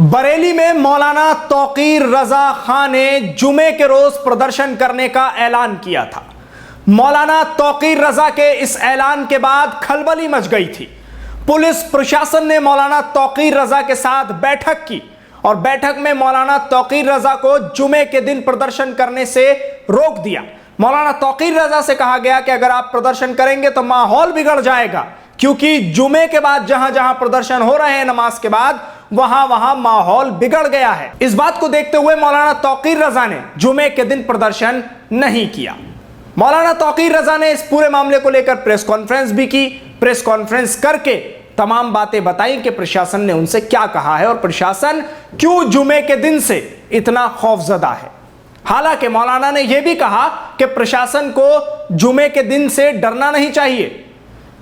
बरेली में मौलाना तौकीर रजा खान ने जुमे के रोज प्रदर्शन करने का ऐलान किया था। मौलाना तौकीर रजा के इस ऐलान के बाद खलबली मच गई थी। पुलिस प्रशासन ने मौलाना तौकीर रजा के साथ बैठक की और बैठक में मौलाना तौकीर रजा को जुमे के दिन प्रदर्शन करने से रोक दिया। मौलाना तौकीर रजा से कहा गया कि अगर आप प्रदर्शन करेंगे तो माहौल बिगड़ जाएगा, क्योंकि जुमे के बाद जहां जहां प्रदर्शन हो रहे हैं नमाज के बाद वहां वहां माहौल बिगड़ गया है। इस बात को देखते हुए मौलाना तौकीर रजा ने जुमे के दिन प्रदर्शन नहीं किया। मौलाना तौकीर रजा ने इस पूरे मामले को लेकर प्रेस कॉन्फ्रेंस भी की। प्रेस कॉन्फ्रेंस करके तमाम बातें बताई कि प्रशासन ने उनसे क्या कहा है और प्रशासन क्यों जुमे के दिन से इतना खौफजदा है। हालांकि मौलाना ने यह भी कहा कि प्रशासन को जुमे के दिन से डरना नहीं चाहिए,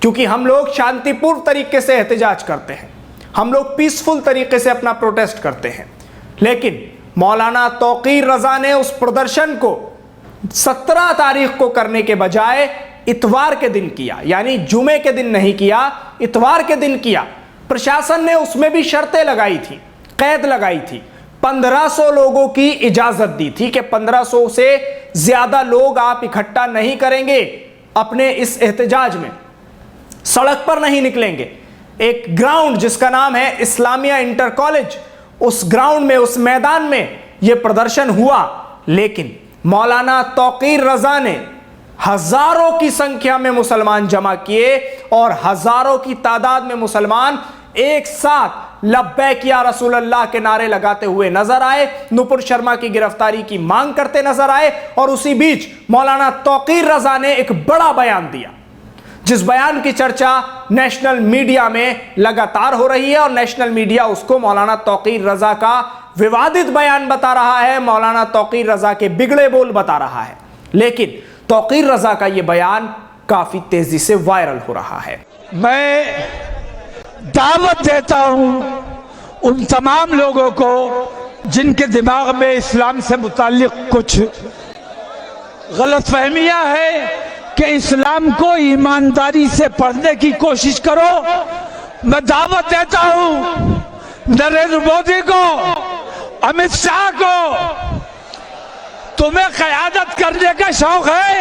क्योंकि हम लोग शांतिपूर्ण तरीके से एहतजाज करते हैं, हम लोग पीसफुल तरीके से अपना प्रोटेस्ट करते हैं। लेकिन मौलाना तौकीर रजा ने उस प्रदर्शन को 17 तारीख को करने के बजाय इतवार के दिन किया, यानी जुमे के दिन नहीं किया, इतवार के दिन किया। प्रशासन ने उसमें भी शर्तें लगाई थी, कैद लगाई थी। 1500 लोगों की इजाजत दी थी कि 1500 से ज्यादा लोग आप इकट्ठा नहीं करेंगे, अपने इस एहतजाज में सड़क पर नहीं निकलेंगे। एक ग्राउंड जिसका नाम है इस्लामिया इंटर कॉलेज, उस ग्राउंड में, उस मैदान में यह प्रदर्शन हुआ। लेकिन मौलाना तौकीर रजा ने हजारों की संख्या में मुसलमान जमा किए और हजारों की तादाद में मुसलमान एक साथ लब्बैक या रसूल अल्लाह के नारे लगाते हुए नजर आए, नुपुर शर्मा की गिरफ्तारी की मांग करते नजर आए। और उसी बीच मौलाना तौकीर रजा ने एक बड़ा बयान दिया, जिस बयान की चर्चा नेशनल मीडिया में लगातार हो रही है और नेशनल मीडिया उसको मौलाना तौकीर रजा का विवादित बयान बता रहा है, मौलाना तौकीर रजा के बिगड़े बोल बता रहा है। लेकिन तौकीर रजा का यह बयान काफी तेजी से वायरल हो रहा है। मैं दावत देता हूं उन तमाम लोगों को जिनके दिमाग में इस्लाम से मुताल्लिक कुछ गलतफहमियां है कि इस्लाम को ईमानदारी से पढ़ने की कोशिश करो। मैं दावत देता हूं नरेंद्र मोदी को, अमित शाह को, तुम्हें क़यादत करने का शौक है?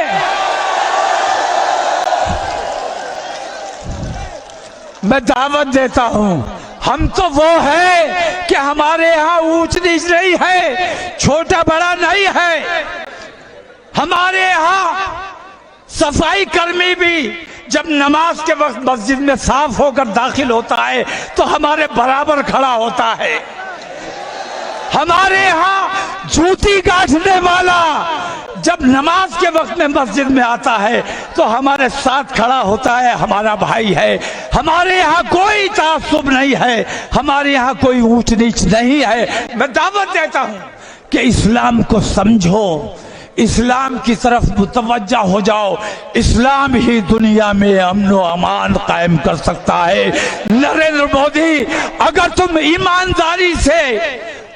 मैं दावत देता हूं, हम तो वो है कि हमारे यहाँ ऊंच नीच नहीं है, छोटा बड़ा नहीं है। हमारे यहाँ सफाई कर्मी भी जब नमाज के वक्त मस्जिद में साफ होकर दाखिल होता है तो हमारे बराबर खड़ा होता है। हमारे यहाँ जूती काटने वाला जब नमाज के वक्त में मस्जिद में आता है तो हमारे साथ खड़ा होता है, हमारा भाई है। हमारे यहाँ कोई तासुब नहीं है, हमारे यहाँ कोई ऊंच नीच नहीं है। मैं दावत देता हूँ कि इस्लाम को समझो, इस्लाम की तरफ मुतवज्जा हो जाओ। इस्लाम ही दुनिया में अमन व अमान कायम कर सकता है। नरेंद्र मोदी, अगर तुम ईमानदारी से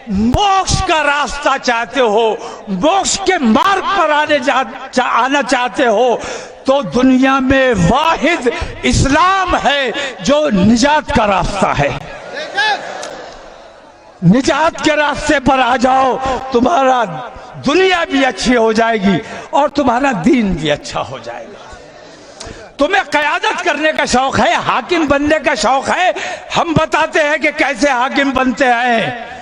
मोक्ष का रास्ता चाहते हो, मोक्ष के मार्ग पर आना चाहते हो, तो दुनिया में वाहिद इस्लाम है जो निजात का रास्ता है। निजात के रास्ते पर आ जाओ, तुम्हारा दुनिया भी अच्छी हो जाएगी और तुम्हारा दीन भी अच्छा हो जाएगा। तुम्हें क़यादत करने का शौक है, हाकिम बनने का शौक है। हम बताते हैं कि कैसे हाकिम बनते हैं।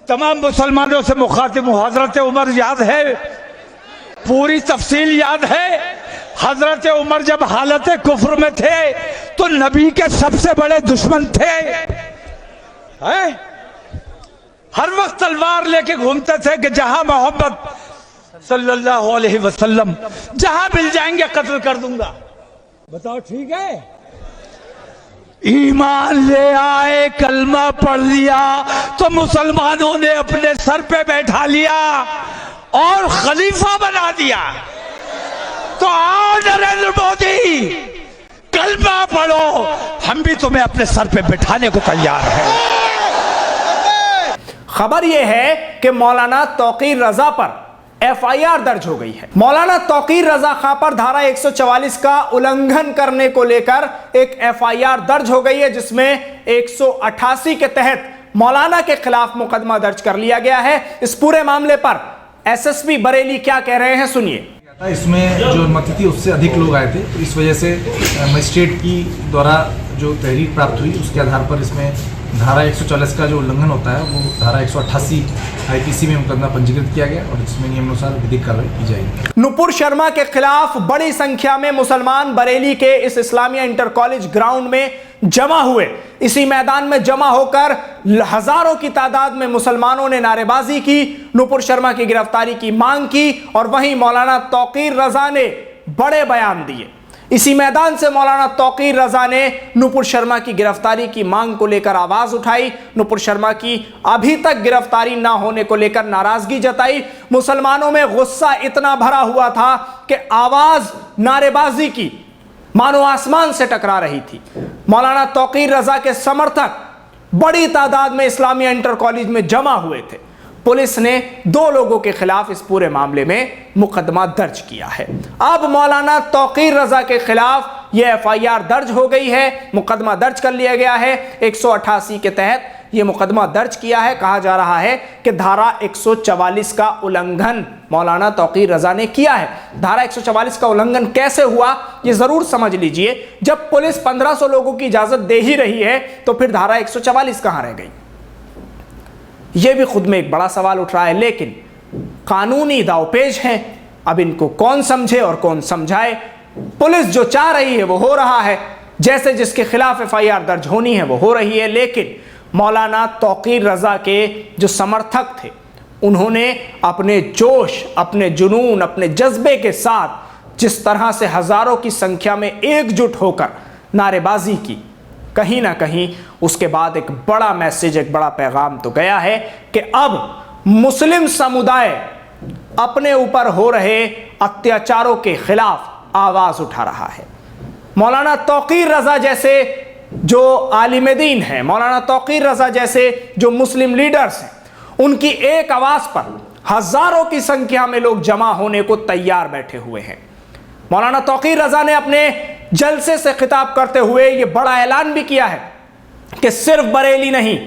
तमाम मुसलमानों से मुखातिब हूं। हजरत उमर याद है, पूरी तफसील याद है। हजरत उमर जब हालत कुफ्र में थे तो नबी के सबसे बड़े दुश्मन थे, हैं? हर वक्त तलवार लेके घूमते थे कि जहां मोहम्मद सल्लल्लाहु अलैहि वसल्लम जहां मिल जाएंगे कत्ल कर दूंगा। बताओ ठीक है? ईमान ले आए, कलमा पढ़ लिया तो मुसलमानों ने अपने सर पे बैठा लिया और खलीफा बना दिया। तो आओ नरेंद्र मोदी, कलमा पढ़ो, हम भी तुम्हें अपने सर पे बैठाने को तैयार हैं। खबर यह है कि मौलाना तौकीर रजा पर FIR दर्ज हो गई है। मौलाना तौकीर रजा खां पर धारा 144 का उल्लंघन करने को लेकर एक FIR दर्ज हो गई है, जिसमें 188 के तहत मौलाना के खिलाफ मुकदमा दर्ज कर लिया गया है। इस पूरे मामले पर एसएसपी बरेली क्या कह रहे हैं, सुनिए। इसमें जो अनुमति थी उससे अधिक लोग आए थे, तो इस वजह से मजिस्ट्रेट की द्वारा जो तहरीर प्राप्त हुई उसके आधार पर इसमें धारा 140 का जो उल्लंघन होता है वो धारा 188 आईपीसी में मुकदमा पंजीकृत किया गया और जिसमें नियमानुसार विधिक कार्रवाई की जाएगी। नुपुर शर्मा के खिलाफ बड़ी संख्या में मुसलमान बरेली के इस इस्लामिया इंटर कॉलेज ग्राउंड में जमा हुए। इसी मैदान में जमा होकर हजारों की तादाद में मुसलमानों ने नारेबाजी की, नुपुर शर्मा की गिरफ्तारी की मांग की और वहीं मौलाना तौकीर रजा ने बड़े बयान दिए। इसी मैदान से मौलाना तौकीर रजा ने नुपुर शर्मा की गिरफ्तारी की मांग को लेकर आवाज उठाई। नुपुर शर्मा की अभी तक गिरफ्तारी ना होने को लेकर नाराजगी जताई। मुसलमानों में गुस्सा इतना भरा हुआ था कि आवाज नारेबाजी की मानो आसमान से टकरा रही थी। मौलाना तौकीर रजा के समर्थक बड़ी तादाद में इस्लामिया इंटर कॉलेज में जमा हुए थे। पुलिस ने 2 लोगों के खिलाफ इस पूरे मामले में मुकदमा दर्ज किया है। अब मौलाना तौकीर रजा के खिलाफ यह एफआईआर दर्ज हो गई है, मुकदमा दर्ज कर लिया गया है। 188 के तहत यह मुकदमा दर्ज किया है। कहा जा रहा है कि धारा 144 का उल्लंघन मौलाना तौकीर रजा ने किया है। धारा 144 का उल्लंघन कैसे हुआ यह जरूर समझ लीजिए। जब पुलिस 1500 लोगों की इजाजत दे ही रही है तो फिर धारा 144 कहां रह गई, यह भी खुद में एक बड़ा सवाल उठ रहा है। लेकिन कानूनी दावपेच हैं, अब इनको कौन समझे और कौन समझाए। पुलिस जो चाह रही है वो हो रहा है, जैसे जिसके खिलाफ एफआईआर दर्ज होनी है वो हो रही है। लेकिन मौलाना तौकीर रजा के जो समर्थक थे उन्होंने अपने जोश, अपने जुनून, अपने जज्बे के साथ जिस तरह से हजारों की संख्या में एकजुट होकर नारेबाजी की, कहीं ना कहीं उसके बाद एक बड़ा मैसेज, एक बड़ा पैगाम तो गया है कि अब मुस्लिम समुदाय अपने ऊपर हो रहे अत्याचारों के खिलाफ आवाज उठा रहा है। मौलाना तौकीर रजा जैसे जो आलिम दीन हैं, मौलाना तौकीर रजा जैसे जो मुस्लिम लीडर्स हैं, उनकी एक आवाज पर हजारों की संख्या में लोग जमा होने को तैयार बैठे हुए हैं। मौलाना तौकीर रजा ने अपने जलसे से खिताब करते हुए यह बड़ा ऐलान भी किया है कि सिर्फ बरेली नहीं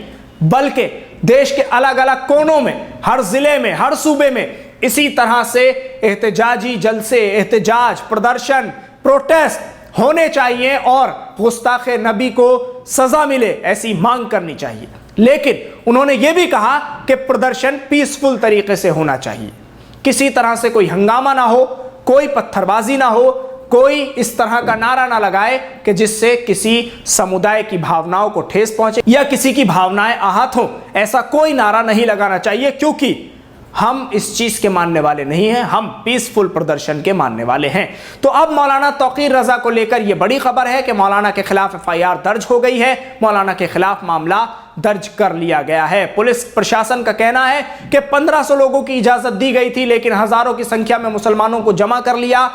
बल्कि देश के अलग अलग कोनों में, हर जिले में, हर सूबे में इसी तरह से एहतजाजी जलसे, एहतजाज, प्रदर्शन, प्रोटेस्ट होने चाहिए और गुस्ताखे नबी को सजा मिले, ऐसी मांग करनी चाहिए। लेकिन उन्होंने यह भी कहा कि प्रदर्शन पीसफुल तरीके से होना चाहिए, किसी तरह से कोई हंगामा ना हो, कोई पत्थरबाजी ना हो, कोई इस तरह का नारा ना लगाए कि जिससे किसी समुदाय की भावनाओं को ठेस पहुंचे या किसी की भावनाएं आहत हो। ऐसा कोई नारा नहीं लगाना चाहिए, क्योंकि हम इस चीज के मानने वाले नहीं हैं, हम पीसफुल प्रदर्शन के मानने वाले हैं। तो अब मौलाना तौकीर रजा को लेकर यह बड़ी खबर है कि मौलाना के खिलाफ एफआईआर दर्ज हो गई है, मौलाना के खिलाफ मामला दर्ज कर लिया गया है। पुलिस प्रशासन का कहना है कि 1500 लोगों की इजाजत दी गई थी, लेकिन हजारों की संख्या में मुसलमानों को जमा कर लिया,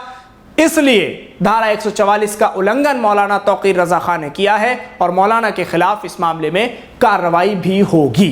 इसलिए धारा 144 का उल्लंघन मौलाना तौकीर रजा खान ने किया है और मौलाना के खिलाफ इस मामले में कार्रवाई भी होगी।